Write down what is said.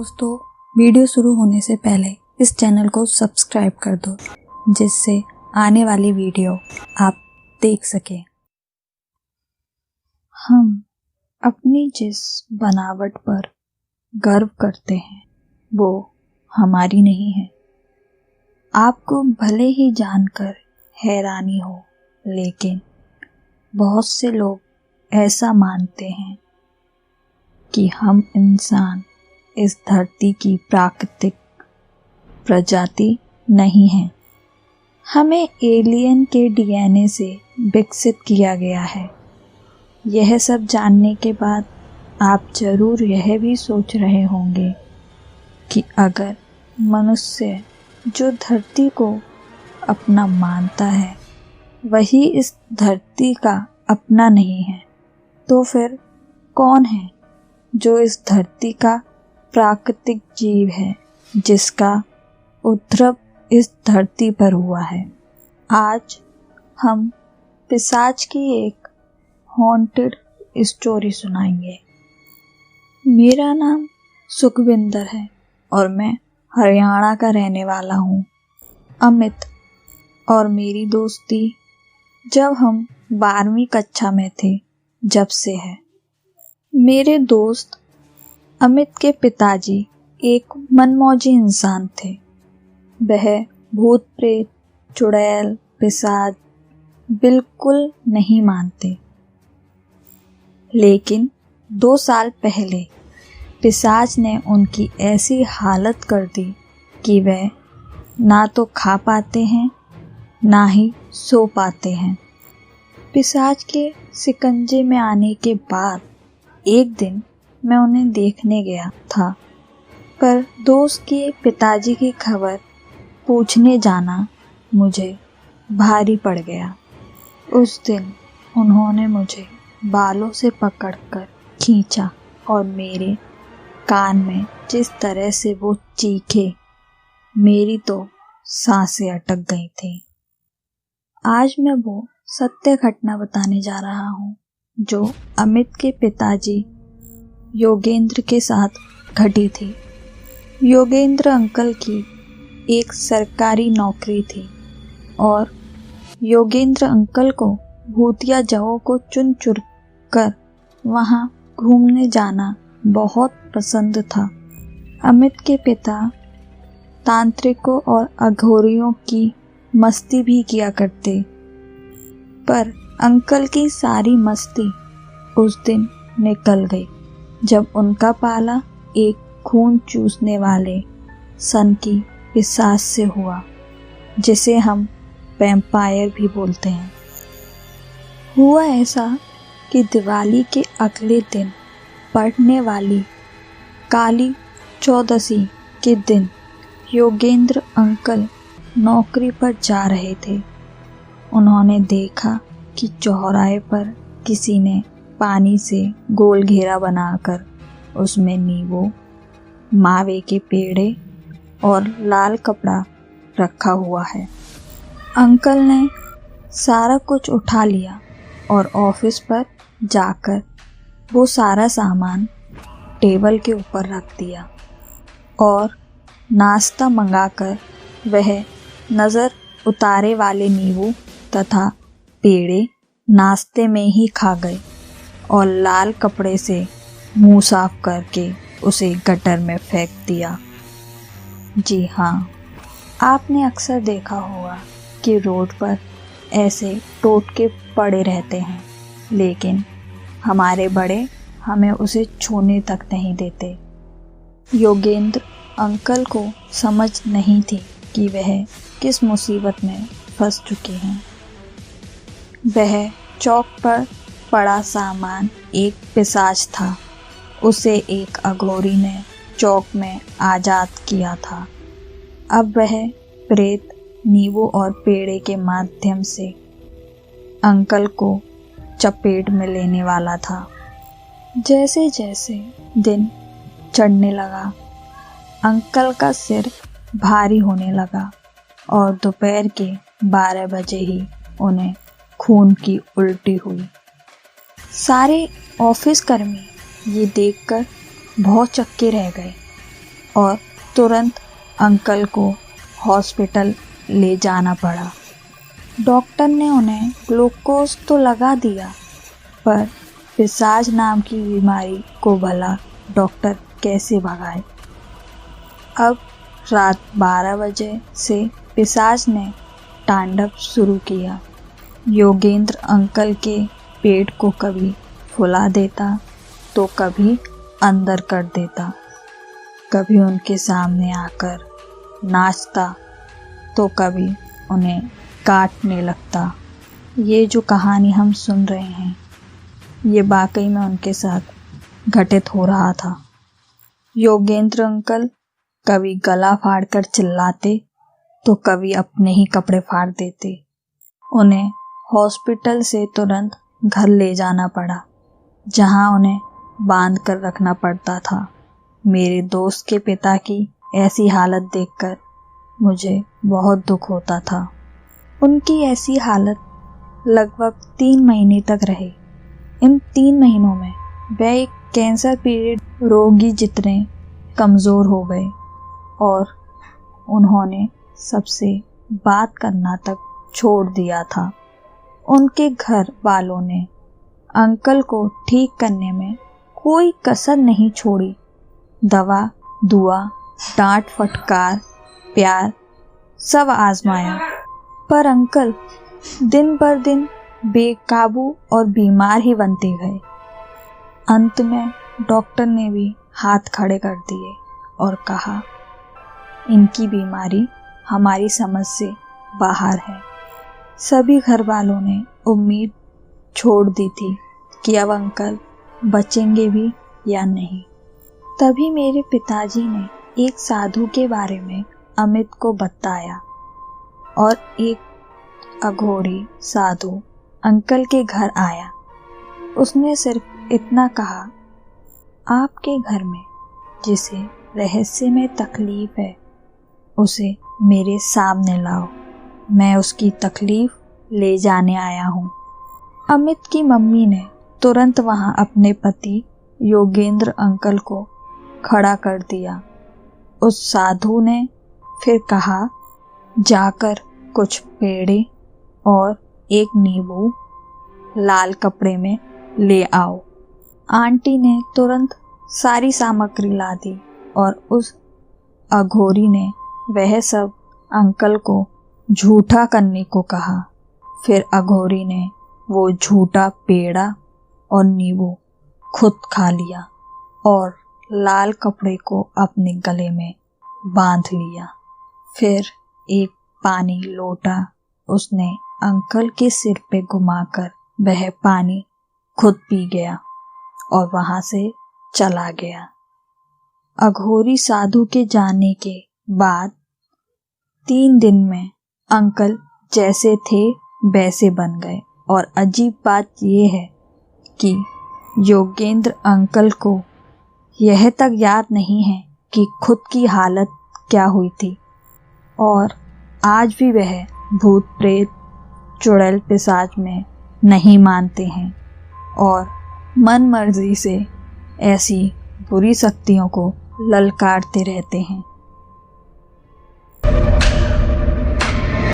दोस्तों, वीडियो शुरू होने से पहले इस चैनल को सब्सक्राइब कर दो जिससे आने वाली वीडियो आप देख सकें। हम अपनी जिस बनावट पर गर्व करते हैं वो हमारी नहीं है। आपको भले ही जानकर हैरानी हो, लेकिन बहुत से लोग ऐसा मानते हैं कि हम इंसान इस धरती की प्राकृतिक प्रजाति नहीं हैं। हमें एलियन के डीएनए से विकसित किया गया है। यह सब जानने के बाद आप जरूर यह भी सोच रहे होंगे कि अगर मनुष्य जो धरती को अपना मानता है वही इस धरती का अपना नहीं है, तो फिर कौन है जो इस धरती का प्राकृतिक जीव है जिसका उद्भव इस धरती पर हुआ है। आज हम पिशाच की एक हॉन्टेड स्टोरी सुनाएंगे। मेरा नाम सुखविंदर है और मैं हरियाणा का रहने वाला हूँ। अमित और मेरी दोस्ती जब हम 12वीं कक्षा में थे जब से है। मेरे दोस्त अमित के पिताजी एक मनमौजी इंसान थे। वह भूत प्रेत, चुड़ैल, पिशाच बिल्कुल नहीं मानते। लेकिन 2 साल पहले पिशाच ने उनकी ऐसी हालत कर दी कि वह ना तो खा पाते हैं ना ही सो पाते हैं। पिशाच के शिकंजे में आने के बाद एक दिन मैं उन्हें देखने गया था, पर दोस्त के पिताजी की खबर पूछने जाना मुझे भारी पड़ गया। उस दिन उन्होंने मुझे बालों से पकड़कर खींचा और मेरे कान में जिस तरह से वो चीखे, मेरी तो सांसें अटक गई थी। आज मैं वो सत्य घटना बताने जा रहा हूँ जो अमित के पिताजी योगेंद्र के साथ घटी थी। योगेंद्र अंकल की एक सरकारी नौकरी थी और योगेंद्र अंकल को भूतिया जगहों को चुन चुन कर वहाँ घूमने जाना बहुत पसंद था। अमित के पिता तांत्रिकों और अघोरियों की मस्ती भी किया करते, पर अंकल की सारी मस्ती उस दिन निकल गई जब उनका पाला एक खून चूसने वाले सन की पिशाच से हुआ, जिसे हम वैम्पायर भी बोलते हैं। हुआ ऐसा कि दिवाली के अगले दिन पड़ने वाली काली चौदसी के दिन योगेंद्र अंकल नौकरी पर जा रहे थे। उन्होंने देखा कि चौराहे पर किसी ने पानी से गोल घेरा बनाकर उसमें नींबू, मावे के पेड़े और लाल कपड़ा रखा हुआ है। अंकल ने सारा कुछ उठा लिया और ऑफिस पर जाकर वो सारा सामान टेबल के ऊपर रख दिया और नाश्ता मंगाकर वह नज़र उतारे वाले नींबू तथा पेड़े नाश्ते में ही खा गए और लाल कपड़े से मुंह साफ करके उसे गटर में फेंक दिया। जी हाँ, आपने अक्सर देखा होगा कि रोड पर ऐसे टोटके पड़े रहते हैं, लेकिन हमारे बड़े हमें उसे छूने तक नहीं देते। योगेंद्र अंकल को समझ नहीं थी कि वह किस मुसीबत में फंस चुके हैं। वह चौक पर पड़ा सामान एक पिशाच था। उसे एक अघोरी ने चौक में आजाद किया था। अब वह प्रेत नींबू और पेड़े के माध्यम से अंकल को चपेट में लेने वाला था। जैसे जैसे दिन चढ़ने लगा, अंकल का सिर भारी होने लगा और दोपहर के 12 बजे ही उन्हें खून की उल्टी हुई। सारे ऑफिस कर्मी ये देखकर बहुत चक्के रह गए। और तुरंत अंकल को हॉस्पिटल ले जाना पड़ा। डॉक्टर ने उन्हें ग्लूकोज तो लगा दिया, पर पिशाच नाम की बीमारी को भला डॉक्टर कैसे भगाए। अब रात 12 बजे से पिशाच ने तांडव शुरू किया। योगेंद्र अंकल के पेट को कभी फुला देता तो कभी अंदर कर देता, कभी उनके सामने आकर नाचता तो कभी उन्हें काटने लगता। ये जो कहानी हम सुन रहे हैं, ये वाकई में उनके साथ घटित हो रहा था। योगेंद्र अंकल कभी गला फाड़कर चिल्लाते तो कभी अपने ही कपड़े फाड़ देते। उन्हें हॉस्पिटल से तुरंत घर ले जाना पड़ा, जहां उन्हें बांध कर रखना पड़ता था। मेरे दोस्त के पिता की ऐसी हालत देखकर मुझे बहुत दुख होता था। उनकी ऐसी हालत लगभग 3 महीने तक रही। इन 3 महीनों में वह एक कैंसर पीड़ित रोगी जितने कमज़ोर हो गए और उन्होंने सबसे बात करना तक छोड़ दिया था। उनके घर वालों ने अंकल को ठीक करने में कोई कसर नहीं छोड़ी। दवा, दुआ, डांट फटकार, प्यार सब आजमाया, पर अंकल दिन पर दिन बेकाबू और बीमार ही बनते गए। अंत में डॉक्टर ने भी हाथ खड़े कर दिए और कहा, इनकी बीमारी हमारी समझ से बाहर है। सभी घर वालों ने उम्मीद छोड़ दी थी कि अब अंकल बचेंगे भी या नहीं। तभी मेरे पिताजी ने एक साधु के बारे में अमित को बताया और एक अघोरी साधु अंकल के घर आया। उसने सिर्फ इतना कहा, आपके घर में जिसे रहस्य में तकलीफ है उसे मेरे सामने लाओ, मैं उसकी तकलीफ ले जाने आया हूँ। अमित की मम्मी ने तुरंत वहाँ अपने पति योगेंद्र अंकल को खड़ा कर दिया। उस साधु ने फिर कहा, जाकर कुछ पेड़े और एक नींबू लाल कपड़े में ले आओ। आंटी ने तुरंत सारी सामग्री ला दी और उस अघोरी ने वह सब अंकल को झूठा करने को कहा। फिर अघोरी ने वो झूठा पेड़ा और नींबू खुद खा लिया और लाल कपड़े को अपने गले में बांध लिया। फिर एक पानी लोटा उसने अंकल के सिर पे घुमाकर वह पानी खुद पी गया और वहां से चला गया। अघोरी साधु के जाने के बाद 3 दिन में अंकल जैसे थे वैसे बन गए। और अजीब बात यह है कि योगेंद्र अंकल को यह तक याद नहीं है कि खुद की हालत क्या हुई थी, और आज भी वह भूत प्रेत चुड़ैल पिशाच में नहीं मानते हैं और मन मर्जी से ऐसी बुरी शक्तियों को ललकारते रहते हैं।